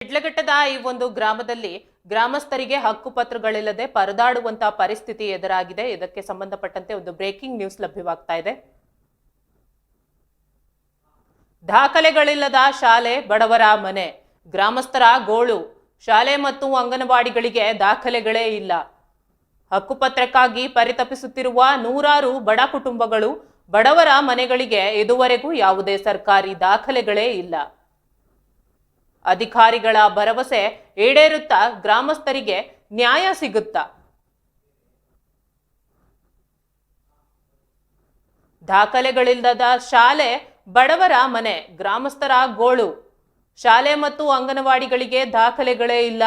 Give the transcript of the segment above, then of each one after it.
ಶಿಡ್ಲಘಟ್ಟದ ಈ ಒಂದು ಗ್ರಾಮದಲ್ಲಿ ಗ್ರಾಮಸ್ಥರಿಗೆ ಹಕ್ಕುಪತ್ರಗಳಿಲ್ಲದೆ ಪರದಾಡುವಂತಹ ಪರಿಸ್ಥಿತಿ ಎದುರಾಗಿದೆ. ಇದಕ್ಕೆ ಸಂಬಂಧಪಟ್ಟಂತೆ ಒಂದು ಬ್ರೇಕಿಂಗ್ ನ್ಯೂಸ್ ಲಭ್ಯವಾಗ್ತಾ ಇದೆ. ದಾಖಲೆಗಳಿಲ್ಲದ ಶಾಲೆ, ಬಡವರ ಮನೆ, ಗ್ರಾಮಸ್ಥರ ಗೋಳು. ಶಾಲೆ ಮತ್ತು ಅಂಗನವಾಡಿಗಳಿಗೆ ದಾಖಲೆಗಳೇ ಇಲ್ಲ. ಹಕ್ಕುಪತ್ರಕ್ಕಾಗಿ ಪರಿತಪಿಸುತ್ತಿರುವ ನೂರಾರು ಬಡ ಕುಟುಂಬಗಳು, ಬಡವರ ಮನೆಗಳಿಗೆ ಇದುವರೆಗೂ ಯಾವುದೇ ಸರ್ಕಾರಿ ದಾಖಲೆಗಳೇ ಇಲ್ಲ. ಅಧಿಕಾರಿಗಳ ಭರವಸೆ ಈಡೇರುತ್ತಾ ಗ್ರಾಮಸ್ಥರಿಗೆ ನ್ಯಾಯ ಸಿಗುತ್ತಾ? ದಾಖಲೆಗಳಿಲ್ಲದ ಶಾಲೆ, ಬಡವರ ಮನೆ, ಗ್ರಾಮಸ್ಥರ ಗೋಳು. ಶಾಲೆ ಮತ್ತು ಅಂಗನವಾಡಿಗಳಿಗೆ ದಾಖಲೆಗಳೇ ಇಲ್ಲ.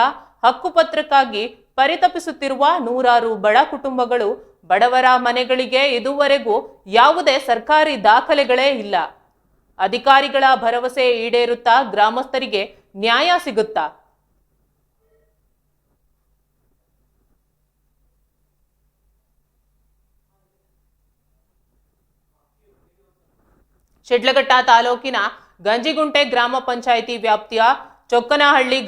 ಹಕ್ಕುಪತ್ರಕ್ಕಾಗಿ ಪರಿತಪಿಸುತ್ತಿರುವ ನೂರಾರು ಬಡ ಕುಟುಂಬಗಳು, ಬಡವರ ಮನೆಗಳಿಗೆ ಇದುವರೆಗೂ ಯಾವುದೇ ಸರ್ಕಾರಿ ದಾಖಲೆಗಳೇ ಇಲ್ಲ. ಅಧಿಕಾರಿಗಳ ಭರವಸೆ ಈಡೇರುತ್ತಾ ಗ್ರಾಮಸ್ಥರಿಗೆ ನ್ಯಾಯ ಸಿಗುತ್ತಾ? ಶಿಡ್ಲಘಟ್ಟ ತಾಲೂಕಿನ ಗಂಜಿಗುಂಟೆ ಗ್ರಾಮ ಪಂಚಾಯಿತಿ ವ್ಯಾಪ್ತಿಯ ಚೊಕ್ಕನಹಳ್ಳಿ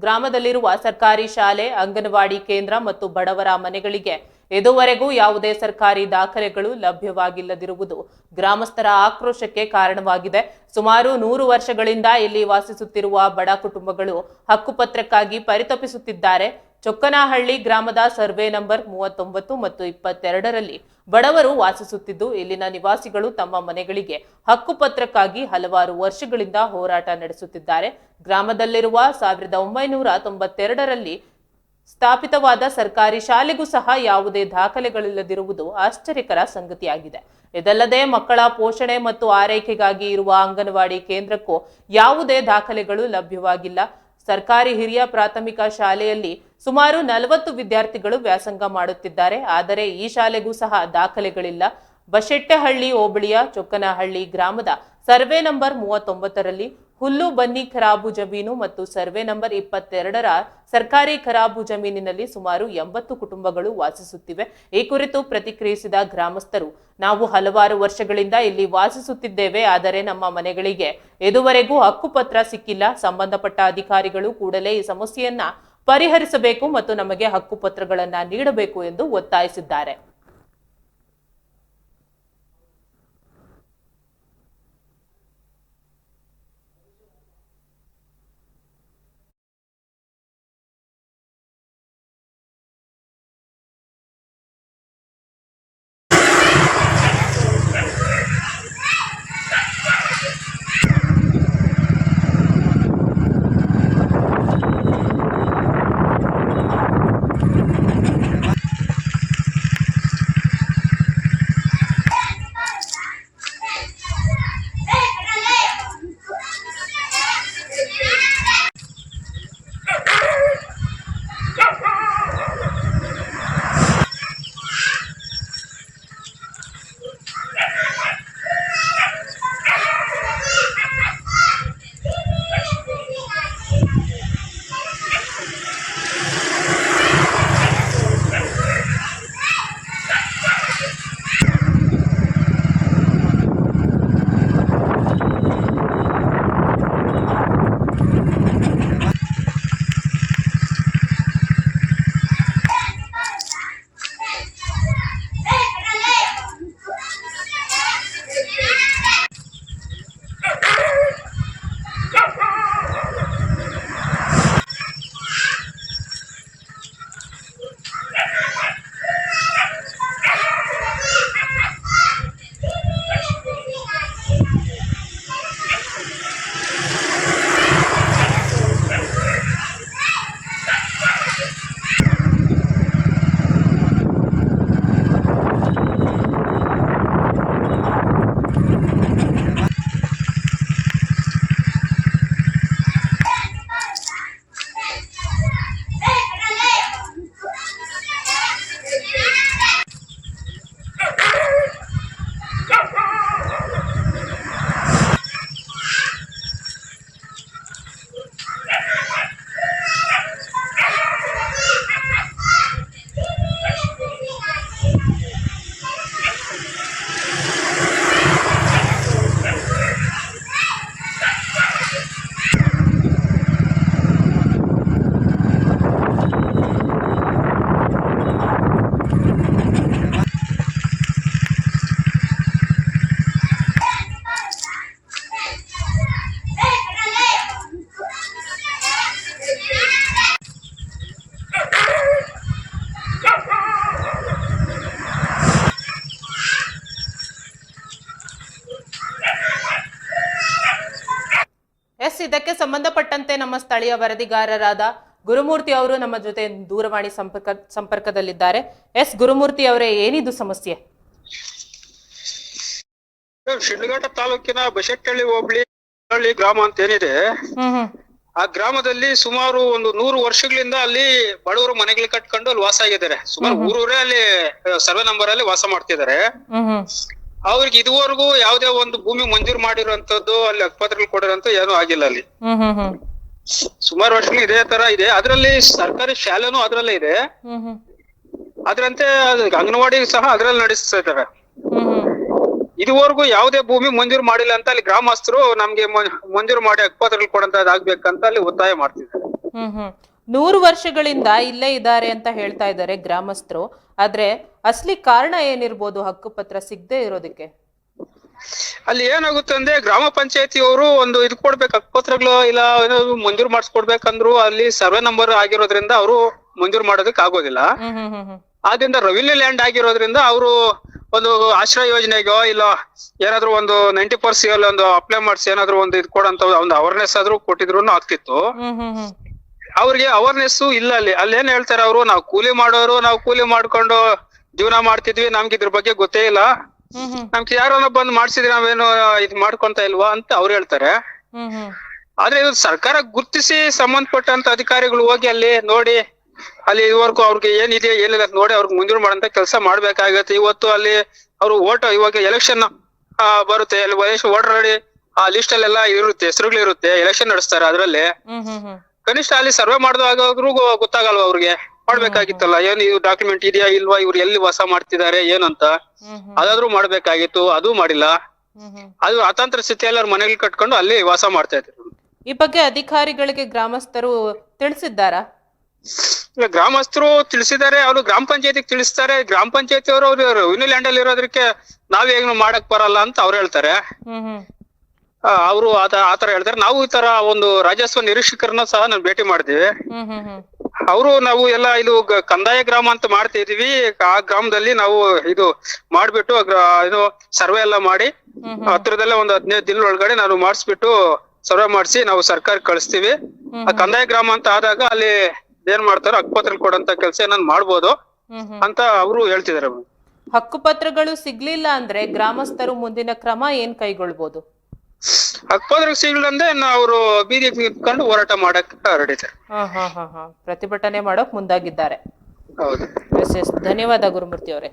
ಗ್ರಾಮದಲ್ಲಿರುವ ಸರ್ಕಾರಿ ಶಾಲೆ, ಅಂಗನವಾಡಿ ಕೇಂದ್ರ ಮತ್ತು ಬಡವರ ಮನೆಗಳಿಗೆ ಇದುವರೆಗೂ ಯಾವುದೇ ಸರ್ಕಾರಿ ದಾಖಲೆಗಳು ಲಭ್ಯವಾಗಿಲ್ಲದಿರುವುದು ಗ್ರಾಮಸ್ಥರ ಆಕ್ರೋಶಕ್ಕೆ ಕಾರಣವಾಗಿದೆ. ಸುಮಾರು 100 ವರ್ಷಗಳಿಂದ ಇಲ್ಲಿ ವಾಸಿಸುತ್ತಿರುವ ಬಡ ಕುಟುಂಬಗಳು ಹಕ್ಕುಪತ್ರಕ್ಕಾಗಿ ಪರಿತಪಿಸುತ್ತಿದ್ದಾರೆ. ಚೊಕ್ಕನಹಳ್ಳಿ ಗ್ರಾಮದ ಸರ್ವೆ ನಂಬರ್ 39 ಮತ್ತು 22ರಲ್ಲಿ ಬಡವರು ವಾಸಿಸುತ್ತಿದ್ದು, ಇಲ್ಲಿನ ನಿವಾಸಿಗಳು ತಮ್ಮ ಮನೆಗಳಿಗೆ ಹಕ್ಕುಪತ್ರಕ್ಕಾಗಿ ಹಲವಾರು ವರ್ಷಗಳಿಂದ ಹೋರಾಟ ನಡೆಸುತ್ತಿದ್ದಾರೆ. ಗ್ರಾಮದಲ್ಲಿರುವ 1992ರಲ್ಲಿ ಸ್ಥಾಪಿತವಾದ ಸರ್ಕಾರಿ ಶಾಲೆಗೂ ಸಹ ಯಾವುದೇ ದಾಖಲೆಗಳಿಲ್ಲದಿರುವುದು ಆಶ್ಚರ್ಯಕರ ಸಂಗತಿಯಾಗಿದೆ. ಇದಲ್ಲದೆ ಮಕ್ಕಳ ಪೋಷಣೆ ಮತ್ತು ಆರೈಕೆಗಾಗಿ ಇರುವ ಅಂಗನವಾಡಿ ಕೇಂದ್ರಕ್ಕೂ ಯಾವುದೇ ದಾಖಲೆಗಳು ಲಭ್ಯವಾಗಿಲ್ಲ. ಸರ್ಕಾರಿ ಹಿರಿಯ ಪ್ರಾಥಮಿಕ ಶಾಲೆಯಲ್ಲಿ ಸುಮಾರು 40 ವಿದ್ಯಾರ್ಥಿಗಳು ವ್ಯಾಸಂಗ ಮಾಡುತ್ತಿದ್ದಾರೆ. ಆದರೆ ಈ ಶಾಲೆಗೂ ಸಹ ದಾಖಲೆಗಳಿಲ್ಲ. ಬಶೆಟ್ಟಹಳ್ಳಿ ಹೋಬಳಿಯ ಚೊಕ್ಕನಹಳ್ಳಿ ಗ್ರಾಮದ ಸರ್ವೆ ನಂಬರ್ 39ರಲ್ಲಿ ಹುಲ್ಲು ಬನ್ನಿ ಖರಾಬು ಜಮೀನು ಮತ್ತು ಸರ್ವೆ ನಂಬರ್ 22ರ ಸರ್ಕಾರಿ ಖರಾಬು ಜಮೀನಿನಲ್ಲಿ ಸುಮಾರು 80 ಕುಟುಂಬಗಳು ವಾಸಿಸುತ್ತಿವೆ. ಈ ಕುರಿತು ಪ್ರತಿಕ್ರಿಯಿಸಿದ ಗ್ರಾಮಸ್ಥರು, ನಾವು ಹಲವಾರು ವರ್ಷಗಳಿಂದ ಇಲ್ಲಿ ವಾಸಿಸುತ್ತಿದ್ದೇವೆ. ಆದರೆ ನಮ್ಮ ಮನೆಗಳಿಗೆ ಇದುವರೆಗೂ ಹಕ್ಕುಪತ್ರ ಸಿಕ್ಕಿಲ್ಲ. ಸಂಬಂಧಪಟ್ಟ ಅಧಿಕಾರಿಗಳು ಕೂಡಲೇ ಈ ಸಮಸ್ಯೆಯನ್ನ ಪರಿಹರಿಸಬೇಕು ಮತ್ತು ನಮಗೆ ಹಕ್ಕುಪತ್ರಗಳನ್ನ ನೀಡಬೇಕು ಎಂದು ಒತ್ತಾಯಿಸಿದ್ದಾರೆ. ಸಂಬಂಧಪಟ್ಟಂತೆ ನಮ್ಮ ಸ್ಥಳೀಯ ವರದಿಗಾರರಾದ ಗುರುಮೂರ್ತಿ ಅವರು ನಮ್ಮ ಜೊತೆ ದೂರವಾಣಿ ಸಂಪರ್ಕದಲ್ಲಿದ್ದಾರೆ. ಎಸ್ ಗುರುಮೂರ್ತಿ ಅವರೇ, ಏನಿದು ಸಮಸ್ಯೆ? ಶಿಡ್ಲಘಟ್ಟ ತಾಲೂಕಿನ ಬಶೆಟ್ಟಹಳ್ಳಿ ಹೋಬಳಿ ಗ್ರಾಮ ಅಂತ ಏನಿದೆ, ಆ ಗ್ರಾಮದಲ್ಲಿ ಸುಮಾರು ಒಂದು 100 ವರ್ಷಗಳಿಂದ ಅಲ್ಲಿ ಬಡವರು ಮನೆಗಳು ಕಟ್ಕೊಂಡು ಅಲ್ಲಿ ವಾಸ ಆಗಿದ್ದಾರೆ. ಸುಮಾರು ಊರೂರೇ ಅಲ್ಲಿ ಸರ್ವೆ ನಂಬರ್ ಅಲ್ಲಿ ವಾಸ ಮಾಡ್ತಿದ್ದಾರೆ. ಅವ್ರಿಗೆ ಇದುವರೆಗೂ ಯಾವ್ದೇ ಒಂದು ಭೂಮಿ ಮಂಜೂರು ಮಾಡಿರುವಂತದ್ದು, ಅಲ್ಲಿ ಹಕ್ಕುಪತ್ರಗಳು ಕೊಡಿರೋಂತ ಏನೂ ಆಗಿಲ್ಲ. ಅಲ್ಲಿ ಸುಮಾರು ವರ್ಷಗಳು ಇದೇ ತರ ಇದೆ. ಅದ್ರಲ್ಲಿ ಸರ್ಕಾರಿ ಶಾಲೆನೂ ಅದ್ರಲ್ಲೇ ಇದೆ. ಅದ್ರಂತೆ ಅಂಗನವಾಡಿ ಸಹ ಅದ್ರಲ್ಲಿ ನಡೆಸ್ತಾ ಇದ್ದಾರೆ. ಇದುವರೆಗೂ ಯಾವುದೇ ಭೂಮಿ ಮಂಜೂರು ಮಾಡಿಲ್ಲ ಅಂತ ಅಲ್ಲಿ ಗ್ರಾಮಸ್ಥರು ನಮ್ಗೆ ಮಂಜೂರು ಮಾಡಿ ಹಕ್ಕುಪತ್ರಗಳು ಕೊಡಂತಾಗ್ಬೇಕಂತ ಅಲ್ಲಿ ಒತ್ತಾಯ ಮಾಡ್ತಿದ್ದಾರೆ. 100 ವರ್ಷಗಳಿಂದ ಇಲ್ಲೇ ಇದ್ದಾರೆ ಅಂತ ಹೇಳ್ತಾ ಇದ್ದಾರೆ ಗ್ರಾಮಸ್ಥರು. ಆದ್ರೆ ಅಸಲಿ ಕಾರಣ ಏನಿರ್ಬೋದು ಹಕ್ಕುಪತ್ರ ಸಿಗದೆ ಇರೋದಕ್ಕೆ? ಅಲ್ಲಿ ಏನಾಗುತ್ತೆ ಅಂದ್ರೆ, ಗ್ರಾಮ ಪಂಚಾಯತಿಯವರು ಒಂದು ಇದು ಕೊಡ್ಬೇಕು, ಹಕ್ಕುಪತ್ರಗಳು ಇಲ್ಲ ಮಂಜೂರು ಮಾಡಿಸ್ಕೊಡ್ಬೇಕಂದ್ರು ಅಲ್ಲಿ ಸರ್ವೆ ನಂಬರ್ ಆಗಿರೋದ್ರಿಂದ ಅವರು ಮಂಜೂರು ಮಾಡೋದಕ್ಕೆ ಆಗೋದಿಲ್ಲ. ಆದ್ರಿಂದ ರೆವಿನ್ಯೂ ಲ್ಯಾಂಡ್ ಆಗಿರೋದ್ರಿಂದ ಅವರು ಒಂದು ಆಶ್ರಯ ಯೋಜನೆಗೋ ಇಲ್ಲ ಏನಾದ್ರು ಒಂದು 90% ಒಂದು ಅಪ್ಲೈ ಮಾಡಿಸಿ ಏನಾದ್ರು ಒಂದು ಇದು ಕೊಡಂತ ಒಂದು ಅವೇರ್ನೆಸ್ ಆದ್ರೂ ಕೊಟ್ಟಿದ್ರು ಆಗ್ತಿತ್ತು. ಅವ್ರಿಗೆ ಅವೇರ್ನೆಸ್ ಇಲ್ಲ. ಅಲ್ಲಿ ಏನ್ ಹೇಳ್ತಾರೆ ಅವರು, ನಾವು ಕೂಲಿ ಮಾಡೋರು, ನಾವು ಕೂಲಿ ಮಾಡ್ಕೊಂಡು ಜೀವನ ಮಾಡ್ತಿದ್ವಿ, ನಮ್ಗೆ ಇದ್ರ ಬಗ್ಗೆ ಗೊತ್ತೇ ಇಲ್ಲ, ನಮ್ಗೆ ಯಾರನ್ನ ಬಂದ್ ಮಾಡ್ಸಿದ್ರೆ ನಾವೇನು ಇದ್ ಮಾಡ್ಕೊಂತ ಇಲ್ವಾ ಅಂತ ಅವ್ರು ಹೇಳ್ತಾರೆ. ಆದ್ರೆ ಇದು ಸರ್ಕಾರ ಗುರ್ತಿಸಿ ಸಂಬಂಧಪಟ್ಟಂತ ಅಧಿಕಾರಿಗಳು ಹೋಗಿ ಅಲ್ಲಿ ನೋಡಿ, ಅಲ್ಲಿ ಇದುವರೆಗೂ ಅವ್ರಿಗೆ ಏನಿದೆ ಏನಿಲ್ಲ ನೋಡಿ ಅವ್ರಿಗೆ ಮಂಜೂರು ಮಾಡಂತ ಕೆಲಸ ಮಾಡ್ಬೇಕಾಗತ್ತೆ. ಇವತ್ತು ಅಲ್ಲಿ ಅವರು ಇವಾಗ ಎಲೆಕ್ಷನ್ ಬರುತ್ತೆ, ಅಲ್ಲಿ ವೋಟರ್ ಐಡಿ ಆ ಲಿಸ್ಟ್ ಅಲ್ಲೆಲ್ಲ ಇರುತ್ತೆ, ಹೆಸರುಗಳಿರುತ್ತೆ, ಎಲೆಕ್ಷನ್ ನಡೆಸ್ತಾರೆ. ಅದ್ರಲ್ಲಿ ಕನಿಷ್ಠ ಅಲ್ಲಿ ಸರ್ವೆ ಮಾಡಿದಾಗಾದ್ರೂ ಗೊತ್ತಾಗಲ್ವಾ ಅವ್ರಿಗೆ? ಮಾಡ್ಬೇಕಾಗಿತ್ತಲ್ಲ, ಏನ್ ಇದು ಡಾಕ್ಯುಮೆಂಟ್ ಇದೆಯಾ ಇಲ್ವಾ, ಇವ್ರು ಎಲ್ಲಿ ವಾಸ ಮಾಡ್ತಿದ್ದಾರೆ ಏನಂತ ಅದಾದ್ರೂ ಮಾಡ್ಬೇಕಾಗಿತ್ತು. ಅದು ಮಾಡಿಲ್ಲ. ಅದು ಅತಾಂತರ ಸ್ಥಿತಿಯಲ್ಲಿ ಅವ್ರ ಮನೆಗಳು ಕಟ್ಕೊಂಡು ಅಲ್ಲಿ ವಾಸ ಮಾಡ್ತಾ ಇದ್ರು. ಈ ಬಗ್ಗೆ ಅಧಿಕಾರಿಗಳಿಗೆ ಗ್ರಾಮಸ್ಥರು ತಿಳಿಸಿದ್ದಾರಾ? ಇಲ್ಲ, ಗ್ರಾಮಸ್ಥರು ತಿಳಿಸಿದ್ದಾರೆ. ಅವರು ಗ್ರಾಮ ಪಂಚಾಯತಿಗೆ ತಿಳಿಸ್ತಾರೆ. ಗ್ರಾಮ ಪಂಚಾಯತಿ ಅವರು ರೆವಿನ್ಯೂ ಲ್ಯಾಂಡ್ ಅಲ್ಲಿ ಇರೋದಕ್ಕೆ ನಾವೇನು ಮಾಡಕ್ ಬರಲ್ಲ ಅಂತ ಅವ್ರು ಹೇಳ್ತಾರೆ. ಅವರು ಆತರ ಹೇಳ್ತಾರೆ. ನಾವು ಈ ತರ ಒಂದು ರಾಜಸ್ವ ನಿರೀಕ್ಷಕರನ್ನ ಸಹ ನಾವು ಭೇಟಿ ಮಾಡಿದೀವಿ. ನಾವು ಎಲ್ಲ ಇದು ಕಂದಾಯ ಗ್ರಾಮ ಅಂತ ಮಾಡ್ತಾ ಇದೀವಿ. ಆ ಗ್ರಾಮದಲ್ಲಿ ನಾವು ಇದು ಮಾಡ್ಬಿಟ್ಟು ಇದು ಸರ್ವೆ ಎಲ್ಲ ಮಾಡಿ ಹತ್ರದಲ್ಲೇ ಒಂದು 15 ದಿನದ ಒಳಗಡೆ ನಾವು ಮಾಡಿಸ್ಬಿಟ್ಟು ಸರ್ವೆ ಮಾಡಿಸಿ ನಾವು ಸರ್ಕಾರಕ್ಕೆ ಕಳಿಸ್ತೀವಿ. ಆ ಕಂದಾಯ ಗ್ರಾಮ ಅಂತ ಆದಾಗ ಅಲ್ಲಿ ಏನ್ ಮಾಡ್ತಾರೋ ಹಕ್ಕುಪತ್ರ ಕೊಡಂತ ಕೆಲಸ ಏನಾದ್ರು ಮಾಡ್ಬೋದು ಅಂತ ಅವರು ಹೇಳ್ತಿದಾರೆ. ಹಕ್ಕುಪತ್ರಗಳು ಸಿಗ್ಲಿಲ್ಲ ಅಂದ್ರೆ ಗ್ರಾಮಸ್ಥರು ಮುಂದಿನ ಕ್ರಮ ಏನ್ ಕೈಗೊಳ್ಬಹುದು? ಹಕ್ಕುಪತ್ರ ಸಿಗ್ಲಿಲ್ಲ ಅಂದ್ರೆ ಅವರು ಬೀದಿ ನಿಂತ್ಕೊಂಡು ಹೋರಾಟ ಮಾಡಕ್ ಹೊರಟಿದ್ದಾರೆ. ಪ್ರತಿಭಟನೆ ಮಾಡೋಕ್ ಮುಂದಾಗಿದ್ದಾರೆ. ಹೌದು. ಧನ್ಯವಾದ ಗುರುಮೂರ್ತಿ ಅವರೇ.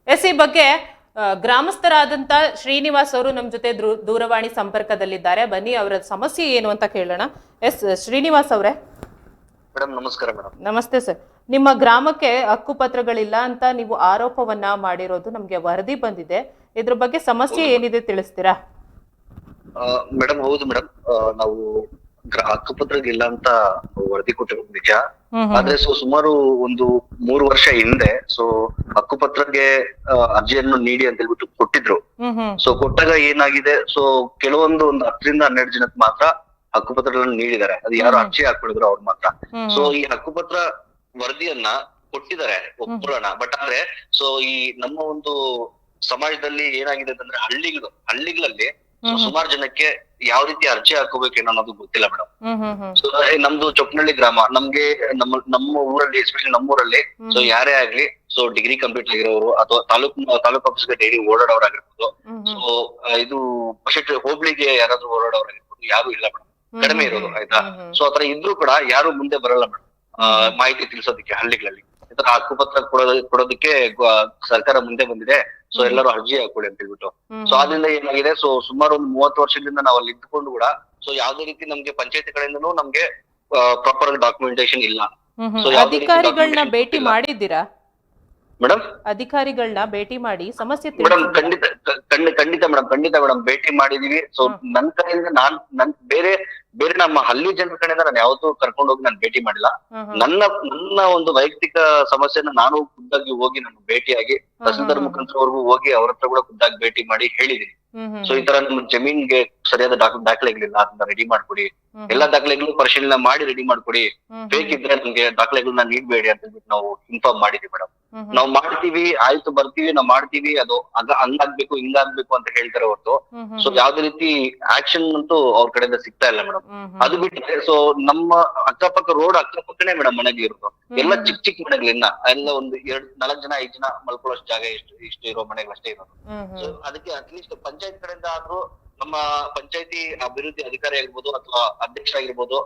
ಈ ಬಗ್ಗೆ ಗ್ರಾಮಸ್ಥರಾದಂತ ಶ್ರೀನಿವಾಸ್ ಅವರು ನಮ್ಮ ಜೊತೆ ದೂರವಾಣಿ ಸಂಪರ್ಕದಲ್ಲಿದ್ದಾರೆ. ಬನ್ನಿ ಅವರ ಸಮಸ್ಯೆ ಏನು ಅಂತ ಕೇಳೋಣ. ಶ್ರೀನಿವಾಸ್ ಅವರೇ. ಮೇಡಮ್ ನಮಸ್ಕಾರ. ಮೇಡಮ್ ನಮಸ್ತೆ ಸರ್. ನಿಮ್ಮ ಗ್ರಾಮಕ್ಕೆ ಹಕ್ಕುಪತ್ರಗಳಿಲ್ಲ ಅಂತ ನೀವು ಆರೋಪವನ್ನ ಮಾಡಿರೋದು ನಮ್ಗೆ ವರದಿ ಬಂದಿದೆ. ಇದ್ರ ಬಗ್ಗೆ ಸಮಸ್ಯೆ ಏನಿದೆ ತಿಳಿಸ್ತೀರಾ? ಮೇಡಮ್ ಹೌದು ಮೇಡಮ್, ನಾವು ಹಕ್ಕುಪತ್ರ ಇಲ್ಲ ಅಂತ ವರದಿ ಕೊಟ್ಟಿರೋದು ನಿಜ. ಆದ್ರೆ ಸುಮಾರು ಒಂದು 3 ವರ್ಷ ಹಿಂದೆ ಹಕ್ಕುಪತ್ರಗೆ ಅರ್ಜಿಯನ್ನು ನೀಡಿ ಅಂತ ಹೇಳ್ಬಿಟ್ಟು ಕೊಟ್ಟಿದ್ರು. ಕೊಟ್ಟಾಗ ಏನಾಗಿದೆ, ಕೆಲವೊಂದು 10 ರಿಂದ 12 ಜನಕ್ಕೆ ಮಾತ್ರ ಹಕ್ಕುಪತ್ರಗಳನ್ನು ನೀಡಿದ್ದಾರೆ. ಅದು ಯಾರು ಅರ್ಜಿ ಹಾಕೊಂಡಿದ್ರು ಅವ್ರು ಮಾತ್ರ. ಈ ಹಕ್ಕುಪತ್ರ ವರದಿಯನ್ನ ಕೊಟ್ಟಿದ್ದಾರೆ, ಒಪ್ಕೊಳ್ಳೋಣ. ಬಟ್ ಆದ್ರೆ ಈ ನಮ್ಮ ಒಂದು ಸಮಾಜದಲ್ಲಿ ಏನಾಗಿದೆ ಅಂತಂದ್ರೆ ಹಳ್ಳಿಗಳಲ್ಲಿ ಸುಮಾರು ಜನಕ್ಕೆ ಯಾವ ರೀತಿ ಅರ್ಜಿ ಹಾಕೋಬೇಕೇನೋ ಅನ್ನೋದು ಗೊತ್ತಿಲ್ಲ ಮೇಡಮ್. ನಮ್ದು ಚೊಕ್ನಳ್ಳಿ ಗ್ರಾಮ. ನಮ್ಗೆ ನಮ್ಮ ಊರಲ್ಲಿ, ಎಸ್ಪೆಷಲಿ ನಮ್ಮೂರಲ್ಲಿ ಯಾರೇ ಆಗ್ಲಿ ಡಿಗ್ರಿ ಕಂಪ್ಲೀಟ್ ಆಗಿರೋರು ಅಥವಾ ತಾಲೂಕ್ ಆಫೀಸ್ಗೆ ಡೈಲಿ ಓಡಾಡೋರಾಗಿರ್ಬೋದು, ಇದು ಹೋಬ್ಳಿಗೆ ಯಾರಾದ್ರೂ ಓಡಾಡೋರಾಗಿರ್ಬೋದು, ಯಾರು ಇಲ್ಲ ಮೇಡಮ್, ಕಡಿಮೆ ಇರೋದು. ಆಯ್ತಾ? ಆತರ ಇದ್ರು ಕೂಡ ಯಾರು ಮುಂದೆ ಬರಲ್ಲ ಮೇಡಮ್ ಮಾಹಿತಿ ತಿಳಿಸೋದಕ್ಕೆ. ಹಳ್ಳಿಗಳಲ್ಲಿ ಈ ತರ ಹಕ್ಕುಪತ್ರ ಕೊಡೋದಕ್ಕೆ ಸರ್ಕಾರ ಮುಂದೆ ಬಂದಿದೆ. ಎಲ್ಲರೂ ಅರ್ಜಿ ಹಾಕೊಡಿ ಅಂತ ಹೇಳ್ಬಿಟ್ಟು. ಆದ್ರಿಂದ ಏನಾಗಿದೆ, ಸುಮಾರು ಒಂದು 30 ವರ್ಷದಿಂದ ನಾವು ಅಲ್ಲಿ ಇದ್ಕೊಂಡು ಕೂಡ ಯಾವ್ದೇ ರೀತಿ ನಮ್ಗೆ ಪಂಚಾಯತಿ ಕಡೆಯಿಂದನೂ ನಮ್ಗೆ ಪ್ರಾಪರ್ ಡಾಕ್ಯುಮೆಂಟೇಶನ್ ಇಲ್ಲ. ಅಧಿಕಾರಿಗಳನ್ನ ಭೇಟಿ ಮಾಡಿದ್ದೀರಾ ಮೇಡಮ್? ಅಧಿಕಾರಿಗಳನ್ನ ಭೇಟಿ ಮಾಡಿ ಸಮಸ್ಯೆ ಮೇಡಮ್ ಖಂಡಿತ ಮೇಡಮ್ ಭೇಟಿ ಮಾಡಿದೀವಿ. ನನ್ ಕಡೆಯಿಂದ ನನ್ ಬೇರೆ ನಮ್ಮ ಹಳ್ಳಿ ಜನರ ಕಡೆಯಿಂದ ನಾನು ಯಾವತ್ತೂ ಕರ್ಕೊಂಡು ಹೋಗಿ ನಾನು ಭೇಟಿ ಮಾಡಿಲ್ಲ. ನನ್ನ ಒಂದು ವೈಯಕ್ತಿಕ ಸಮಸ್ಯೆನ ನಾನು ಖುದ್ದಾಗಿ ಹೋಗಿ ನಾನು ಭೇಟಿಯಾಗಿ ತಹಸೀಲ್ದಾರ್ ಮುಖಾಂತರವರೆಗೂ ಹೋಗಿ ಅವ್ರ ಹತ್ರ ಕೂಡ ಖುದ್ದಾಗಿ ಭೇಟಿ ಮಾಡಿ ಹೇಳಿದೀನಿ. ಈ ತರ ನಮ್ಮ ಜಮೀನ್ಗೆ ಸರಿಯಾದ ದಾಖಲೆಗಳಿಲ್ಲ, ಅದನ್ನ ರೆಡಿ ಮಾಡ್ಕೊಡಿ, ಎಲ್ಲಾ ದಾಖಲೆಗಳು ಪರಿಶೀಲನೆ ಮಾಡಿ ರೆಡಿ ಮಾಡ್ಕೊಡಿ, ಬೇಕಿದ್ರೆ ನಮ್ಗೆ ದಾಖಲೆಗಳನ್ನ ನೀಡ್ಬೇಡಿ ಅಂತ ಹೇಳ್ಬಿಟ್ಟು ನಾವು ಇನ್ಫಾರ್ಮ್ ಮಾಡಿದೀವಿ ಮೇಡಮ್. ನಾವ್ ಮಾಡ್ತೀವಿ, ಆಯ್ತು ಬರ್ತೀವಿ, ನಾವ್ ಮಾಡ್ತೀವಿ, ಅದು ಹಂಗಾಗ್ಬೇಕು ಹಿಂಗಾಗ್ಬೇಕು ಅಂತ ಹೇಳ್ತಾರೆ ಹೊರತು ಯಾವ್ದೇ ರೀತಿ ಆಕ್ಷನ್ ಅಂತೂ ಅವ್ರ ಕಡೆಯಿಂದ ಸಿಗ್ತಾ ಇಲ್ಲ ಮೇಡಮ್. ಅದು ಬಿಟ್ಟರೆ ನಮ್ಮ ಅಕ್ಕಪಕ್ಕ ರೋಡ್ ಅಕ್ಕಪಕ್ಕನೇ ಮೇಡಮ್ ಮನೆಗೆ ಇರೋದು. ಎಲ್ಲ ಚಿಕ್ಕ ಮನೆಗಳಿನ್ನ ಎಲ್ಲ ಒಂದು 4 ಜನ 5 ಜನ ಮಲ್ಕೊಳ್ಳೋಷ್ಟು ಜಾಗ ಇಷ್ಟು ಇರೋ ಮನೆಗಳು ಅಷ್ಟೇ ಇರೋದು. ಅದಕ್ಕೆ ಅಟ್ಲೀಸ್ಟ್ ಪಂಚಾಯತ್ ಕಡೆಯಿಂದ ಆದ್ರೂ ನಮ್ಮ ಪಂಚಾಯತಿ ಅಭಿವೃದ್ಧಿ ಅಧಿಕಾರಿ ಆಗಿರ್ಬೋದು ಅಥವಾ ಅಧ್ಯಕ್ಷರಾಗಿರ್ಬೋದು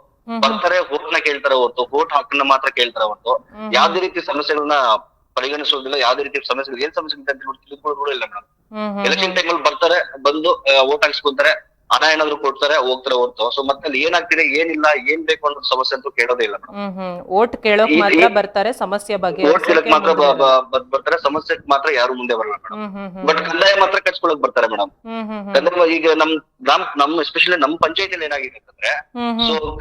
ಬರ್ತಾರೆ, ಓಟ್ನ ಕೇಳ್ತಾರೆ ಹೊರತು, ಓಟ್ ಹಾಕನ್ನ ಮಾತ್ರ ಕೇಳ್ತಾರೆ ಹೊರತು ಯಾವ್ದೇ ರೀತಿ ಸಮಸ್ಯೆಗಳನ್ನ ಪರಿಗಣಿಸೋದಿಲ್ಲ. ಯಾವ್ದೇ ರೀತಿ ಸಮಸ್ಯೆಗಳು ಏನ್ ಸಮಸ್ಯೆ ಅಂತ ತಿಳ್ಕೊಳ್ಳೋದು ಇಲ್ಲ ಮೇಡಮ್. ಎಲೆಕ್ಷನ್ ಟೈಮ್ ಅಲ್ಲಿ ಬರ್ತಾರೆ, ಬಂದು ಓಟ್ ಹಾಕ್ಸ್ಕೊಂತಾರೆ, ಹಣ ಏನಾದ್ರು ಕೊಡ್ತಾರೆ, ಹೋಗ್ತಾರೆ ಹೊರತು ಮತ್ತೆ ಅಲ್ಲಿ ಏನಾಗ್ತಿದೆ ಏನಿಲ್ಲ ಏನ್ ಬೇಕು ಅನ್ನೋ ಸಮಸ್ಯೆ ಅಂತೂ ಕೇಳೋದೇ ಇಲ್ಲ ಮೇಡಮ್. ಓಟ್ ಕೇಳೋಕ್ ಮಾತ್ರ ಬರ್ತಾರೆ, ಸಮಸ್ಯೆ ಬಗ್ಗೆ ಓಟ್ ಕೇಳಕ್ ಮಾತ್ರ ಬರ್ತಾರೆ, ಸಮಸ್ಯೆ ಮಾತ್ರ ಯಾರು ಮುಂದೆ ಬರಲ್ಲ ಮೇಡಮ್. ಬಟ್ ಕಂದಾಯ ಮಾತ್ರ ಕಟ್ಸ್ಕೊಳಕ್ ಬರ್ತಾರೆ ಮೇಡಮ್. ಕಂದಾಯ ಈಗ ನಮ್ ಎಸ್ಪೆಷಲಿ ನಮ್ ಪಂಚಾಯತಿಯಲ್ಲಿ ಏನಾಗಿದೆ ಅಂತಂದ್ರೆ,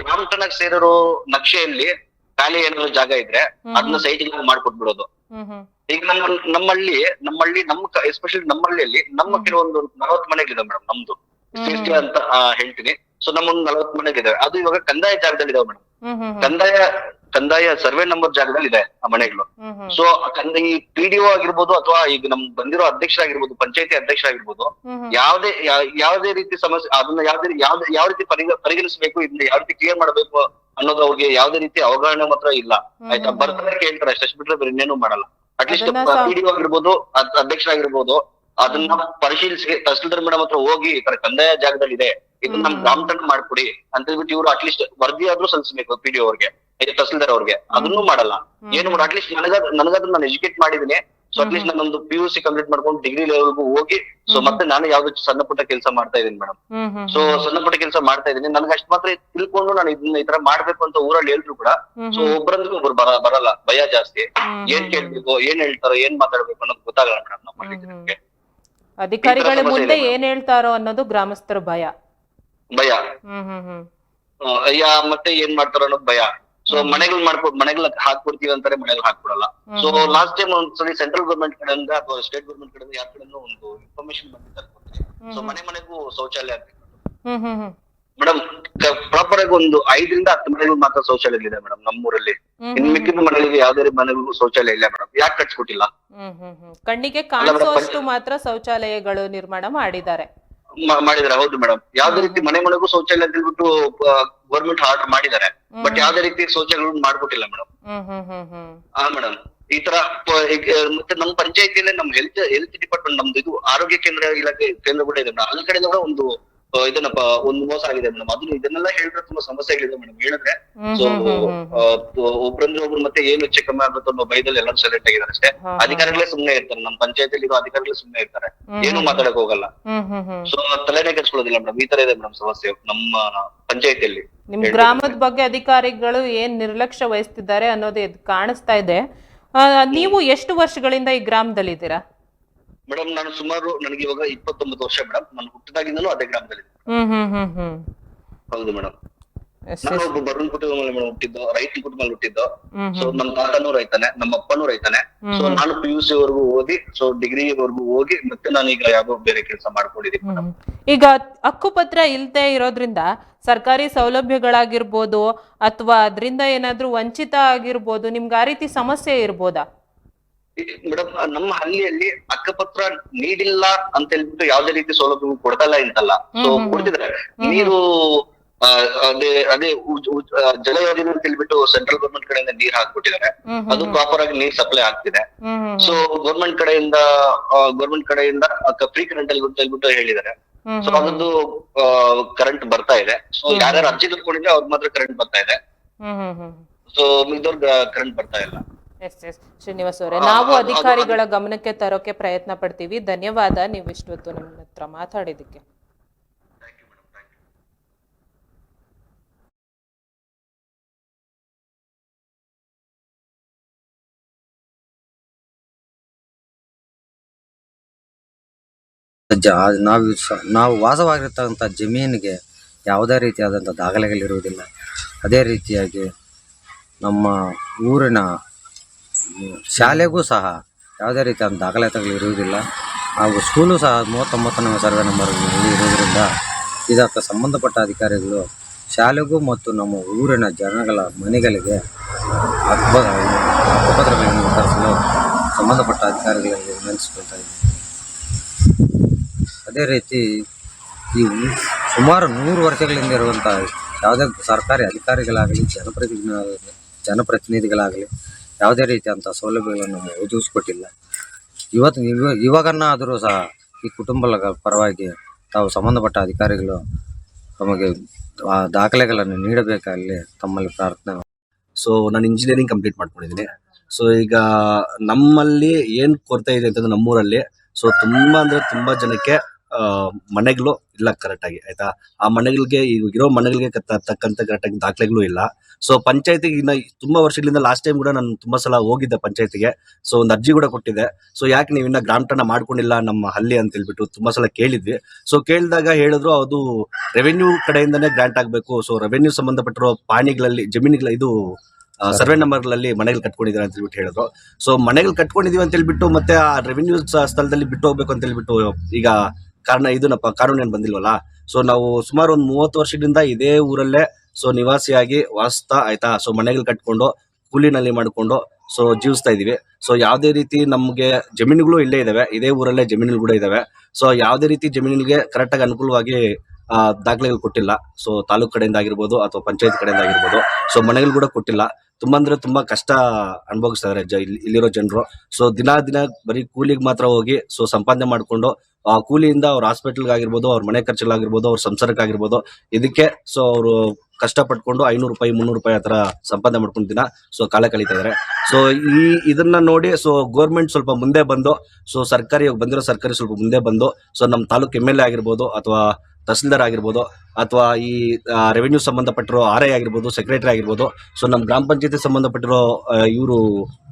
ಗ್ರಾಮ ಟನಾಗ್ ಸೇರಿರೋ ನಕ್ಷೆಯಲ್ಲಿ ಖಾಲಿ ಏನಾದ್ರು ಜಾಗ ಇದ್ರೆ ಅದನ್ನ ಸೈಟ್ ಮಾಡ್ಕೊಟ್ಬಿಡೋದು. ಈಗ ನಮ್ಮಳ್ಳಿ ಎಸ್ಪೆಷಲಿ ನಮ್ಮಳ್ಳಿಯಲ್ಲಿ ನಮ್ಮ ಕೆಲವೊಂದು 40 ಮನೆಗಳಿದೆ ಮೇಡಮ್. ನಮ್ದು ಅಂತ ಹೇಳ್ತೀನಿ. ನಮ್ಮೊಂದು 40 ಮನೆಗಳಿದಾವೆ. ಅದು ಇವಾಗ ಕಂದಾಯ ಜಾಗದಲ್ಲಿ ಇದಾವೆ ಮೇಡಮ್. ಕಂದಾಯ ಸರ್ವೆ ನಂಬರ್ ಜಾಗದಲ್ಲಿ ಇದೆ ಆ ಮನೆಗಳು. ಈ PDO ಆಗಿರ್ಬೋದು ಅಥವಾ ಈಗ ನಮ್ ಬಂದಿರೋ ಅಧ್ಯಕ್ಷರಾಗಿರ್ಬೋದು, ಪಂಚಾಯತಿ ಅಧ್ಯಕ್ಷರಾಗಿರ್ಬೋದು, ಯಾವ್ದೇ ರೀತಿ ಸಮಸ್ಯೆ ಅದನ್ನ ಯಾವ ರೀತಿ ಪರಿಗಣಿಸಬೇಕು, ಇದನ್ನ ಯಾವ ರೀತಿ ಕ್ಲಿಯರ್ ಮಾಡ್ಬೇಕು ಅನ್ನೋದು ಅವ್ರಿಗೆ ಯಾವ್ದೇ ರೀತಿ ಅವಗಾಹನೆ ಮಾತ್ರ ಇಲ್ಲ. ಆಯ್ತಾ? ಬರ್ತಾರೆ, ಕೇಳ್ತಾರೆ ಅಷ್ಟೇ ಬಿಟ್ರೆ ಬೇರೆ ಇನ್ನೇನು ಮಾಡಲ್ಲ. ಅಟ್ಲೀಸ್ಟ್ PDO ಆಗಿರ್ಬೋದು, ಅಧ್ಯಕ್ಷರಾಗಿರ್ಬೋದು, ಅದನ್ನ ಪರಿಶೀಲಿಸಿ ತಹಸೀಲ್ದಾರ್ ಮೇಡಮ್ ಹತ್ರ ಹೋಗಿ ಈ ತರ ಕಂದಾಯ ಜಾಗದಲ್ಲಿ ಇದೆ, ಇದನ್ನ ನಮ್ ಗ್ರಾಮಟನ ಮಾಡ್ಕೊಡಿ ಅಂತ ಹೇಳ್ಬಿಟ್ಟು ಇವ್ರು ಅಟ್ಲೀಸ್ಟ್ ವರದಿ ಆದ್ರೂ ಸಲ್ಲಿಸಬೇಕು PDO ಅವ್ರಿಗೆ, ತಹಸೀಲ್ದಾರ್ ಅವ್ರಿಗೆ. ಅದನ್ನು ಮಾಡಲ್ಲ, ಏನು ಮಾಡ ಅಟ್ಲೀಸ್ಟ್ ನನಗಾದ್ರೂ ನಾನು ಎಜುಕೇಟ್ ಮಾಡಿದೀನಿ. ಅಟ್ಲೀಸ್ಟ್ ನಾನೊಂದು PUC ಕಂಪ್ಲೀಟ್ ಮಾಡ್ಕೊಂಡು ಡಿಗ್ರಿ ಲೆವೆಲ್ಗೂ ಹೋಗಿ ಮತ್ತೆ ನಾನು ಯಾವ್ದು ಸಣ್ಣ ಪುಟ್ಟ ಕೆಲಸ ಮಾಡ್ತಾ ಇದೀನಿ ಮೇಡಮ್. ಸಣ್ಣ ಪುಟ್ಟ ಕೆಲಸ ಮಾಡ್ತಾ ಇದೀನಿ. ನನ್ಗೆ ಅಷ್ಟ್ ಮಾತ್ರ ತಿಳ್ಕೊಂಡು ನಾನು ಇದನ್ನ ಈ ತರ ಮಾಡ್ಬೇಕು ಅಂತ ಊರಲ್ಲಿ ಹೇಳಿದ್ರು ಕೂಡ ಒಬ್ಬರಂದ್ರೆ ಒಬ್ರು ಬರಲ್ಲ, ಭಯ ಜಾಸ್ತಿ. ಏನ್ ಕೇಳ್ಬೇಕು, ಏನ್ ಹೇಳ್ತಾರೋ, ಏನ್ ಮಾತಾಡ್ಬೇಕು ಅನ್ನೋದು ಗೊತ್ತಾಗಲ್ಲ ಮೇಡಮ್ ನಮ್ಮಲ್ಲಿ ಜನಕ್ಕೆ. ಅಧಿಕಾರಿಗಳ ಮುಂದೆ ಏನ್ ಹೇಳ್ತಾರೋ ಅನ್ನೋದು ಗ್ರಾಮಸ್ಥರ ಭಯ. ಮತ್ತೆ ಏನ್ ಮಾಡ್ತಾರೋ ಅನ್ನೋದು ಭಯ. ಮನೆಗಳು ಹಾಕ್ಬಿಡ್ತೀವಿ ಅಂತಾರೆ, ಮನೆಗಳು ಹಾಕ್ಬಿಡಲ್ಲ. ಲಾಸ್ಟ್ ಟೈಮ್ ಒಂದ್ಸಲಿ ಸೆಂಟ್ರಲ್ ಗವರ್ಮೆಂಟ್ ಕಡೆಯಿಂದ ಅಥವಾ ಸ್ಟೇಟ್ ಗವರ್ಮೆಂಟ್ ಕಡೆಯಿಂದ ಯಾರ ಕಡೆಯಿಂದ ಒಂದು ಇನ್ಫಾರ್ಮೇಶನ್ ಬಂದಿದ್ದಾರೆ, ಮನೆಗೂ ಶೌಚಾಲಯ ಆಗ್ಬೇಕು ಮೇಡಮ್. ಪ್ರಾಪರ್ ಆಗಿ ಒಂದು 5 ರಿಂದ 10 ಮನೆಗಳು ಮಾತ್ರ ಶೌಚಾಲಯಗಳಿದೆ ಮೇಡಮ್ ನಮ್ಮೂರಲ್ಲಿ. ಇನ್ ಮಿಕ್ಕಿದ ಮನೆಗಳಿಗೆ ಯಾವ್ದೇ ಮನೆಗಳಿಗೂ ಶೌಚಾಲಯ ಇಲ್ಲ ಮೇಡಮ್. ಯಾಕೆ ಕಟ್ಸ್ಕೊಟ್ಟಿಲ್ಲ? ಕಣ್ಣಿಗೆ ಕಾಣಿಸುವಷ್ಟು ಮಾತ್ರ ಶೌಚಾಲಯಗಳು ನಿರ್ಮಾಣ ಮಾಡಿದ್ದಾರೆ. ಹೌದು ಮೇಡಮ್. ಯಾವ್ದೇ ರೀತಿ ಮನೆಗೂ ಶೌಚಾಲಯ ಅಂತ ಹೇಳ್ಬಿಟ್ಟು ಗವರ್ಮೆಂಟ್ ಆರ್ಡರ್ ಮಾಡಿದ್ದಾರೆ. ಬಟ್ ಯಾವ್ದೇ ರೀತಿ ಶೌಚಾಲಯಗಳು ಮಾಡ್ಕೊಟ್ಟಿಲ್ಲ ಮೇಡಮ್. ಮೇಡಮ್ ಈ ತರ ಮತ್ತೆ ನಮ್ಮ ಪಂಚಾಯತಿಯಲ್ಲೇ ನಮ್ ಹೆಲ್ತ್ ಡಿಪಾರ್ಟ್ಮೆಂಟ್, ನಮ್ದು ಇದು ಆರೋಗ್ಯ ಕೇಂದ್ರ ಇಲಾಖೆ ಕೇಂದ್ರ ಕೂಡ ಇದೆ ಮೇಡಮ್. ಅಲ್ಲಿ ಕಡೆಯಿಂದ ಕೂಡ ಒಂದು ಇದನ್ನಪ್ಪ ಒಂದು ಮೋಸ ಆಗಿದೆ ಮೇಡಮ್. ಅದನ್ನ ಇದನ್ನೆಲ್ಲ ಹೇಳಿದ್ರೆ ತುಂಬಾ ಸಮಸ್ಯೆಗಳಿದೆ ಮೇಡಮ್ ಹೇಳಿದ್ರೆ. ಸೊ ಒಬ್ರಂದ್ರೆ ಒಬ್ರು ಮತ್ತೆ ಏನು ಹೆಚ್ಚು ಕಮ್ಮಿ ಆಗುತ್ತೆ ಅನ್ನೋ ಭಯದಲ್ಲಿ ಎಲ್ಲರೂ ಸೈಲೆಂಟ್ ಆಗಿದ್ದಾರೆ ಅಷ್ಟೇ. ಅಧಿಕಾರಿಗಳೇ ಸುಮ್ನೆ ಇರ್ತಾರೆ, ನಮ್ಮ ಪಂಚಾಯತಿಲಿ ಇರೋ ಅಧಿಕಾರಿಗಳೇ ಸುಮ್ನೆ ಇರ್ತಾರೆ, ಏನು ಮಾತಾಡಕ್ ಹೋಗಲ್ಲ. ಸೊ ತಲೆನೇ ಕೆಡ್ಸ್ಕೊಳ್ಳೋದಿಲ್ಲ ಮೇಡಮ್. ಈ ತರ ಇದೆ ಮೇಡಮ್ ಸಮಸ್ಯೆ ನಮ್ಮ ಪಂಚಾಯತಿಯಲ್ಲಿ. ನಿಮ್ ಗ್ರಾಮದ ಬಗ್ಗೆ ಅಧಿಕಾರಿಗಳು ಏನ್ ನಿರ್ಲಕ್ಷ್ಯ ವಹಿಸ್ತಿದ್ದಾರೆ ಅನ್ನೋದು ಕಾಣಿಸ್ತಾ ಇದೆ. ನೀವು ಎಷ್ಟು ವರ್ಷಗಳಿಂದ ಈ ಗ್ರಾಮದಲ್ಲಿ ಇದ್ದೀರಾ? ಮೇಡಮ್ ನಾನು ಸುಮಾರು ನನಗೆ ಇವಾಗ 29 ವರ್ಷ ಮೇಡಮ್. ನಾನು ಹುಟ್ಟಿದಾಗಿಂದಲೂ ಅದೇ ಗ್ರಾಮದಲ್ಲಿ. ಹೌದು ಮೇಡಮ್. ನಾನು ಒಬ್ಬ ಬಡವನ ಕುಟುಂಬದಲ್ಲಿ ಮೇಡಮ್ ಹುಟ್ಟಿದ್ದು, ರೈತ ಕುಟುಂಬದಲ್ಲಿ ಹುಟ್ಟಿದ್ದು. ಸೊ ನಮ್ಮ ತಾತನೂ ರೈತಾನೆ, ನಮ್ಮ ಅಪ್ಪನೂ ರೈತಾನೆ. ಸೊ ನಾನು PUC ವರೆಗೂ ಓದಿ, ಸೊ ಡಿಗ್ರಿವರೆಗೂ ಹೋಗಿ ಮತ್ತೆ ನಾನು ಈಗ ಯಾವ್ದೋ ಬೇರೆ ಕೆಲಸ ಮಾಡ್ಕೊಂಡಿದ್ದೀನಿ. ಈಗ ಹಕ್ಕುಪತ್ರ ಇಲ್ದೇ ಇರೋದ್ರಿಂದ ಸರ್ಕಾರಿ ಸೌಲಭ್ಯಗಳಾಗಿರ್ಬೋದು ಅಥವಾ ಅದರಿಂದ ಏನಾದ್ರೂ ವಂಚಿತ ಆಗಿರ್ಬೋದು, ನಿಮ್ಗೆ ಆ ರೀತಿ ಸಮಸ್ಯೆ ಇರ್ಬೋದಾ? ಮೇಡಮ್ ನಮ್ಮ ಹಳ್ಳಿಯಲ್ಲಿ ಹಕ್ಕುಪತ್ರ ನೀಡಿಲ್ಲ ಅಂತ ಹೇಳ್ಬಿಟ್ಟು ಯಾವ್ದೇ ರೀತಿ ಸೌಲಭ್ಯ ಕೊಡ್ತಾ ಇಲ್ಲ ಅಂತಲ್ಲ. ಸೊ ಕೊಡ್ತಿದ್ದಾರೆ. ನೀರು ಅದೇ ಜಲ ಯೋಜನೆ ಅಂತ ಹೇಳ್ಬಿಟ್ಟು ಸೆಂಟ್ರಲ್ ಗೌರ್ಮೆಂಟ್ ಕಡೆಯಿಂದ ನೀರ್ ಹಾಕ್ಬಿಟ್ಟಿದ್ದಾರೆ. ಅದು ಪ್ರಾಪರ್ ಆಗಿ ನೀರ್ ಸಪ್ಲೈ ಆಗ್ತಿದೆ. ಸೊ ಗೌರ್ಮೆಂಟ್ ಕಡೆಯಿಂದ ಫ್ರೀ ಕರೆಂಟ್ ಅಲ್ಲಿ ಅಂತ ಹೇಳ್ಬಿಟ್ಟು ಹೇಳಿದ್ದಾರೆ. ಸೊ ಅದೊಂದು ಕರೆಂಟ್ ಬರ್ತಾ ಇದೆ. ಸೊ ಯಾರ್ಯಾರು ಅರ್ಜಿ ತಗೊಂಡಿದ್ರೆ ಅವ್ರ ಮಾತ್ರ ಕರೆಂಟ್ ಬರ್ತಾ ಇದೆ. ಸೊ ಮಿಕ್ದವ್ರಿಗೆ ಕರೆಂಟ್ ಬರ್ತಾ ಇಲ್ಲ. ಶ್ರೀನಿವಾಸ್ ಅವರೇ, ನಾವು ಅಧಿಕಾರಿಗಳ ಗಮನಕ್ಕೆ ತರೋಕೆ ಪ್ರಯತ್ನ ಪಡ್ತೀವಿ. ಧನ್ಯವಾದ ನೀವು ಇಷ್ಟೊತ್ತು ನಮ್ಮ ಹತ್ರ ಮಾತಾಡಿದಕ್ಕೆ. ನಾವು ವಾಸವಾಗಿರ್ತಕ್ಕಂಥ ಜಮೀನಿಗೆ ಯಾವುದೇ ರೀತಿಯಾದಂಥ ದಾಖಲೆಗಳಿರುವುದಿಲ್ಲ. ಅದೇ ರೀತಿಯಾಗಿ ನಮ್ಮ ಊರಿನ ಶಾಲೆಗೂ ಸಹ ಯಾವುದೇ ರೀತಿಯಾದ ದಾಖಲಾತಿಗಳಿರುವುದಿಲ್ಲ. ಹಾಗೂ ಸ್ಕೂಲು ಸಹ 39ನೇ ಸರ್ವೆ ನಂಬರ್ ಇರುವುದರಿಂದ ಇದಕ್ಕೆ ಸಂಬಂಧಪಟ್ಟ ಅಧಿಕಾರಿಗಳು ಶಾಲೆಗೂ ಮತ್ತು ನಮ್ಮ ಊರಿನ ಜನಗಳ ಮನೆಗಳಿಗೆ ಹಕ್ಕುಪತ್ರಗಳನ್ನು ವಿತರಿಸಲು ಸಂಬಂಧಪಟ್ಟ ಅಧಿಕಾರಿಗಳಿಗೆ ವಿನಂತಿಸಿಕೊಳ್ತಾ ಇದ್ದೀವಿ. ಅದೇ ರೀತಿ ಈ ಸುಮಾರು 100 ವರ್ಷಗಳಿಂದ ಇರುವಂಥ ಯಾವುದೇ ಸರ್ಕಾರಿ ಅಧಿಕಾರಿಗಳಾಗಲಿ ಜನಪ್ರತಿನಿಧಿಗಳಾಗಲಿ ಯಾವುದೇ ರೀತಿಯಂಥ ಸೌಲಭ್ಯಗಳನ್ನು ಒದಗಿಸ್ಕೊಟ್ಟಿಲ್ಲ. ಇವಾಗನ್ನಾದರೂ ಸಹ ಈ ಕುಟುಂಬಗಳ ಪರವಾಗಿ ತಾವು ಸಂಬಂಧಪಟ್ಟ ಅಧಿಕಾರಿಗಳು ತಮಗೆ ಆ ದಾಖಲೆಗಳನ್ನು ನೀಡಬೇಕಾಗಲಿ ತಮ್ಮಲ್ಲಿ ಪ್ರಾರ್ಥನೆ. ಸೊ ನಾನು ಇಂಜಿನಿಯರಿಂಗ್ ಕಂಪ್ಲೀಟ್ ಮಾಡ್ಕೊಂಡಿದ್ದೀನಿ. ಸೊ ಈಗ ನಮ್ಮಲ್ಲಿ ಏನು ಕೊರತೆ ಇದೆ ಅಂತಂದ್ರೆ ನಮ್ಮೂರಲ್ಲಿ ಸೊ ತುಂಬಾ ಜನಕ್ಕೆ ಮನೆಗಳು ಇಲ್ಲ ಕರೆಕ್ಟಾಗಿ, ಆಯ್ತಾ. ಆ ಮನೆಗಳಿಗೆ ಇರೋ ಮನೆಗಳಿಗೆ ತಕ್ಕಂತ ಕರೆಕ್ಟಾಗಿ ದಾಖಲೆಗಳು ಇಲ್ಲ. ಸೊ ಪಂಚಾಯತಿಗೆ ಇನ್ನ ತುಂಬಾ ವರ್ಷಗಳಿಂದ ಲಾಸ್ಟ್ ಟೈಮ್ ಕೂಡ ನಾನು ತುಂಬಾ ಸಲ ಹೋಗಿದ್ದೆ ಪಂಚಾಯತಿಗೆ. ಸೊ ಒಂದು ಅರ್ಜಿ ಕೂಡ ಕೊಟ್ಟಿದ್ದೆ. ಸೊ ಯಾಕೆ ನೀವು ಇನ್ನ ಗ್ರಾಮಟನ ಮಾಡ್ಕೊಂಡಿಲ್ಲ ನಮ್ಮ ಹಳ್ಳಿ ಅಂತ ಹೇಳ್ಬಿಟ್ಟು ತುಂಬಾ ಸಲ ಕೇಳಿದ್ವಿ. ಸೊ ಕೇಳಿದಾಗ ಹೇಳಿದ್ರು ಅದು ರೆವೆನ್ಯೂ ಕಡೆಯಿಂದನೇ ಗ್ರಾಂಟ್ ಆಗ್ಬೇಕು. ಸೊ ರೆವೆನ್ಯೂ ಸಂಬಂಧಪಟ್ಟಿರೋ ಪಾಣಿಗಳಲ್ಲಿ ಜಮೀನುಗಳ ಇದು ಸರ್ವೆ ನಂಬರ್ಗಳಲ್ಲಿ ಮನೆಗಳು ಕಟ್ಕೊಂಡಿದ್ದಾರೆ ಅಂತ ಹೇಳ್ಬಿಟ್ಟು ಹೇಳಿದ್ರು. ಸೊ ಮನೆಗಳು ಕಟ್ಕೊಂಡಿದೀವಿ ಅಂತ ಹೇಳ್ಬಿಟ್ಟು ಮತ್ತೆ ಆ ರೆವೆನ್ಯೂ ಸ್ಥಳದಲ್ಲಿ ಬಿಟ್ಟು ಹೋಗ್ಬೇಕು ಅಂತ ಹೇಳ್ಬಿಟ್ಟು ಈಗ ಕಾನೂನು ಏನು ಬಂದಿಲ್ವಲ್ಲ. ಸೊ ನಾವು ಸುಮಾರು ಒಂದು 30 ವರ್ಷದಿಂದ ಇದೇ ಊರಲ್ಲೇ ಸೊ ನಿವಾಸಿಯಾಗಿ ವಾಸ್ತಾ, ಆಯ್ತಾ. ಸೊ ಮನೆಗಳು ಕಟ್ಕೊಂಡು ಕೂಲಿನಲ್ಲಿ ಮಾಡ್ಕೊಂಡು ಸೊ ಜೀವಿಸ್ತಾ ಇದೀವಿ. ಸೊ ಯಾವುದೇ ರೀತಿ ನಮ್ಗೆ ಜಮೀನುಗಳು ಇಲ್ಲೇ ಇದಾವೆ, ಇದೇ ಊರಲ್ಲೇ ಜಮೀನುಗಳು ಕೂಡ ಇದಾವೆ. ಸೊ ಯಾವುದೇ ರೀತಿ ಜಮೀನಿಗೆ ಕರೆಕ್ಟಾಗಿ ಅನುಕೂಲವಾಗಿ ದಾಖಲೆಗಳು ಕೊಟ್ಟಿಲ್ಲ. ಸೊ ತಾಲೂಕ್ ಕಡೆಯಿಂದ ಆಗಿರ್ಬೋದು ಅಥವಾ ಪಂಚಾಯತ್ ಕಡೆಯಿಂದ ಆಗಿರ್ಬೋದು. ಸೊ ಮನೆಗಳು ಕೂಡ ಕೊಟ್ಟಿಲ್ಲ. ತುಂಬಾ ಕಷ್ಟ ಅನುಭವಿಸ್ತಾ ಇದಾರೆ ಇಲ್ಲಿರೋ ಜನರು. ಸೊ ದಿನ ಬರೀ ಕೂಲಿಗೆ ಮಾತ್ರ ಹೋಗಿ ಸೊ ಸಂಪಾದನೆ ಮಾಡ್ಕೊಂಡು ಆ ಕೂಲಿಯಿಂದ ಅವ್ರ ಹಾಸ್ಪಿಟಲ್ಗೆ ಆಗಿರ್ಬೋದು, ಅವ್ರ ಮನೆ ಖರ್ಚಲ್ಲಾಗಿರ್ಬೋದು, ಅವ್ರ ಸಂಸಾರಕ್ಕಾಗಿರ್ಬೋದು, ಇದಕ್ಕೆ ಸೊ ಅವರು ಕಷ್ಟ ಪಟ್ಕೊಂಡು 500 ರೂಪಾಯಿ 300 ರೂಪಾಯಿ ಆ ತರ ಸಂಪಾದನೆ ಮಾಡ್ಕೊಂಡು ದಿನ ಸೊ ಕಾಲ ಕಳೀತಾ ಇದಾರೆ. ಸೊ ಇದನ್ನ ನೋಡಿ ಸೊ ಗೌರ್ಮೆಂಟ್ ಸ್ವಲ್ಪ ಮುಂದೆ ಬಂದು, ಸೊ ಬಂದಿರೋ ಸರ್ಕಾರಿ ಸ್ವಲ್ಪ ಮುಂದೆ ಬಂದು ಸೊ ನಮ್ಮ ತಾಲೂಕ್ MLA ಆಗಿರ್ಬೋದು ಅಥವಾ ತಹಸೀಲ್ದಾರ್ ಆಗಿರ್ಬೋದು ಅಥವಾ ಈ ರೆವೆನ್ಯೂ ಸಂಬಂಧಪಟ್ಟಿರೋ RI ಆಗಿರ್ಬೋದು, ಸೆಕ್ರೆಟರಿ ಆಗಿರ್ಬೋದು, ಸೊ ನಮ್ಮ ಗ್ರಾಮ ಪಂಚಾಯತಿ ಸಂಬಂಧಪಟ್ಟಿರೋ ಇವರು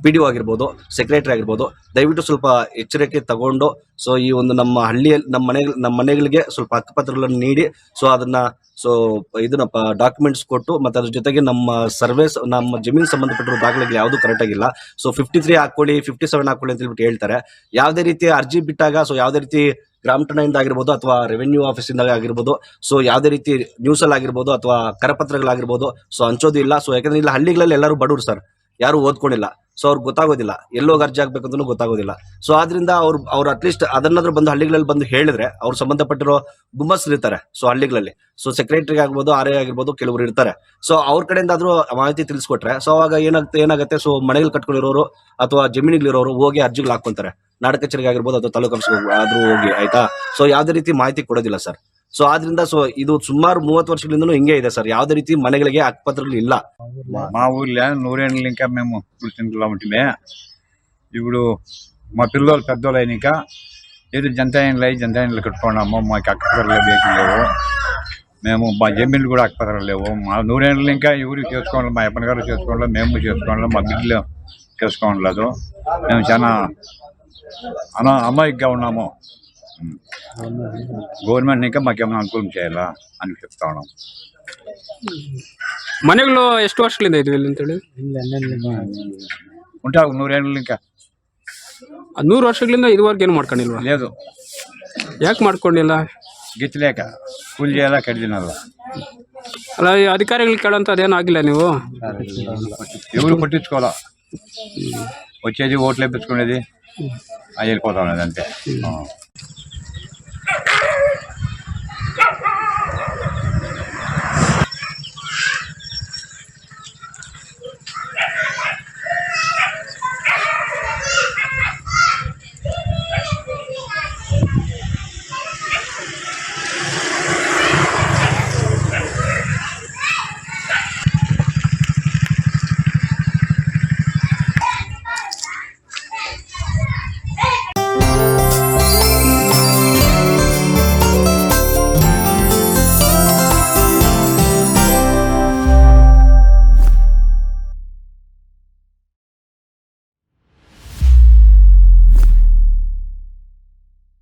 PDO ಆಗಿರ್ಬೋದು, ಸೆಕ್ರೆಟರಿ ಆಗಿರ್ಬೋದು, ದಯವಿಟ್ಟು ಸ್ವಲ್ಪ ಎಚ್ಚರಿಕೆ ತಗೊಂಡು ಸೊ ಈ ಒಂದು ನಮ್ಮ ಹಳ್ಳಿಯಲ್ಲಿ ನಮ್ಮ ಮನೆಗಳಿಗೆ ಸ್ವಲ್ಪ ಹಕ್ಕುಪತ್ರಗಳನ್ನು ನೀಡಿ ಸೊ ಅದನ್ನ ಸೊ ಇದನ್ನಪ್ಪ ಡಾಕ್ಯುಮೆಂಟ್ಸ್ ಕೊಟ್ಟು ಮತ್ತೆ ಅದ್ರ ಜೊತೆಗೆ ನಮ್ಮ ಜಮೀನು ಸಂಬಂಧಪಟ್ಟಿರೋ ದಾಖಲೆಗಳು ಯಾವುದು ಕರೆಕ್ಟ್ ಆಗಿಲ್ಲ. ಸೊ 53 ಹಾಕೊಳ್ಳಿ 57 ಹಾಕೊಳ್ಳಿ ಅಂತ ಹೇಳ್ಬಿಟ್ಟು ಹೇಳ್ತಾರೆ. ಯಾವುದೇ ರೀತಿ ಅರ್ಜಿ ಬಿಟ್ಟಾಗ ಸೊ ಯಾವುದೇ ರೀತಿ ಗ್ರಾಮಠಾಣೆಯಿಂದ ಆಗಿರ್ಬೋದು ಅಥವಾ ರೆವೆನ್ಯೂ ಆಫೀಸಿಂದ ಆಗಿರ್ಬೋದು, ಸೊ ಯಾವುದೇ ರೀತಿ ನ್ಯೂಸ್ ಅಲ್ಲಿ ಆಗಿರ್ಬೋದು ಅಥವಾ ಕರಪತ್ರಗಳಾಗಿರ್ಬೋದು ಸೊ ಹಂಚೋದು ಇಲ್ಲ. ಸೊ ಯಾಕಂದ್ರೆ ಇಲ್ಲ ಹಳ್ಳಿಗಳಲ್ಲಿ ಎಲ್ಲರೂ ಬಡವರು ಸರ್, ಯಾರು ಓದ್ಕೊಂಡಿಲ್ಲ. ಸೊ ಅವ್ರಿಗೆ ಗೊತ್ತಾಗೋದಿಲ್ಲ ಎಲ್ಲೋಗಿ ಅರ್ಜಿ ಆಗ್ಬೇಕಂತನೂ ಗೊತ್ತಾಗೋದಿಲ್ಲ. ಸೊ ಆದ್ರಿಂದ ಅವ್ರು ಅಟ್ಲೀಸ್ಟ್ ಅದನ್ನಾದ್ರೂ ಬಂದು ಹಳ್ಳಿಗಳಲ್ಲಿ ಬಂದು ಹೇಳಿದ್ರೆ ಅವ್ರು ಸಂಬಂಧಪಟ್ಟಿರೋ ಗುಮ್ಮಸ್ ಇರ್ತಾರೆ ಸೊ ಹಳ್ಳಿಗಳಲ್ಲಿ. ಸೊ ಸೆಕ್ರೆಟರಿ ಆಗ್ಬೋದು, RI ಆಗಿರ್ಬೋದು, ಕೆಲವರು ಇರ್ತಾರೆ. ಸೊ ಅವ್ರ ಕಡೆಯಿಂದ ಆದ್ರೂ ಮಾಹಿತಿ ತಿಳಿಸ್ಕೊಟ್ರೆ ಸೊ ಅವಾಗ ಏನಾಗುತ್ತೆ ಸೊ ಮನೆಗಳು ಕಟ್ಕೊಂಡಿರೋರು ಅಥವಾ ಜಮೀನುಗಳಿರೋರು ಹೋಗಿ ಅರ್ಜಿಗಳು ಹಾಕೊಂತಾರೆ. ನಾಡ ಕಚೇರಿಗೆ ಆಗಿರ್ಬೋದು ಅಥವಾ ತಾಲೂಕು ಆಫೀಸ್ಗೆ ಆದ್ರೂ ಹೋಗಿ, ಆಯ್ತಾ. ಸೊ ಯಾವ್ದೇ ರೀತಿ ಮಾಹಿತಿ ಕೊಡೋದಿಲ್ಲ ಸರ್. ಸೊ ಆದ್ರಿಂದ ಸೊ ಇದು ಸುಮಾರು 30 ವರ್ಷಗಳಿಂದನೂ ಹಿಂಗೆ ಇದೆ సర్. ಯಾವುದೇ ರೀತಿ ಮನೆಗಳಿಗೆ హక్కుపత్రాలు ಇಲ್ಲ. మా ఊర్లో 100 ఇంకా మేము కూర్చుంటులా ఉంటుంది. ఇప్పుడు మా పిల్లలు పెద్దోళ్ళు అయినాక ఏదో జంతాయిన్లు కట్టుకున్నాము. మాకు హక్కుపత్రాలు లేవు. మేము మా జమీన్లు కూడా హక్కుపత్రాలు లేవు. మా 100 ఇంకా ఎవరికి చేసుకోవాలి, మా అప్పని గారు చేసుకోవాలి, మేము చేసుకోవాలి, మా బిడ్డలు చేసుకోవట్లేదు. మేము చాలా అమాయకంగా ఉన్నాము. గవర్నమెంట్ ఇంకా మాకేమైనా అనుకూలం చేయాలా అని చెప్తా ఉన్నాం. ಮನೆಗಳು ಎಷ್ಟು ವರ್ಷಗಳಿಂದ ಇದ್ವಿ ಇಲ್ಲಿ ಅಂತೇಳಿ? ఉంటావు 100 ఇంకా 100 ವರ್ಷಗಳಿಂದ ಇದುವರೆಗೆ ಏನು ಮಾಡ್ಕೊಂಡಿಲ್ವಾ? లేదు. ಯಾಕೆ ಮಾಡ್ಕೊಂಡಿಲ್ಲ? గిచ్చలేక కూలి చేయాలా, కడిదినాల. ಅಲ್ಲ, ಈ ಅಧಿಕಾರಿಗಳು ಕೇಳೋಂಥ ಅದೇನು ಆಗಿಲ್ಲ ನೀವು? ఎవరు పట్టించుకోవాలా, వచ్చేది ఓట్లు వేపించుకునేది, అది వెళ్ళిపోతా ఉన్నది అంతే.